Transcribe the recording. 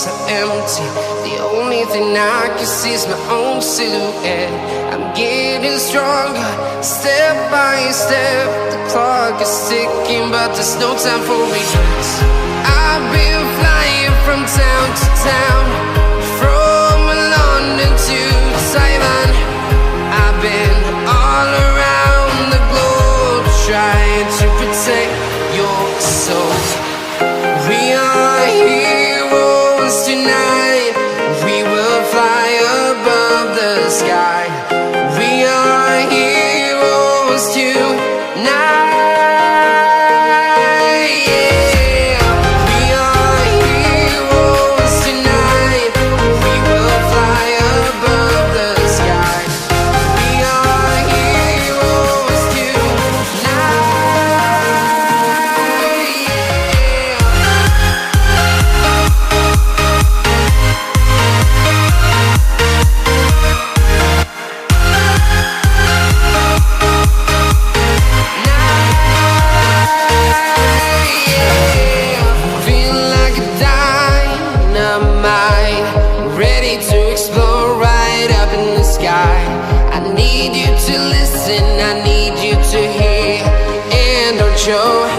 so empty. The only thing I can see is my own silhouette. I'm getting stronger, step by step. The clock is ticking, but there's no time for regrets. I've been flying from town to town, from London to Taiwan. I've been all around the globe, trying to protect your soul. We are heroes tonight. We will fly above the sky. We are heroes tonight. Ready to explore right up in the sky. I need you to listen, I need you to hear, and don't show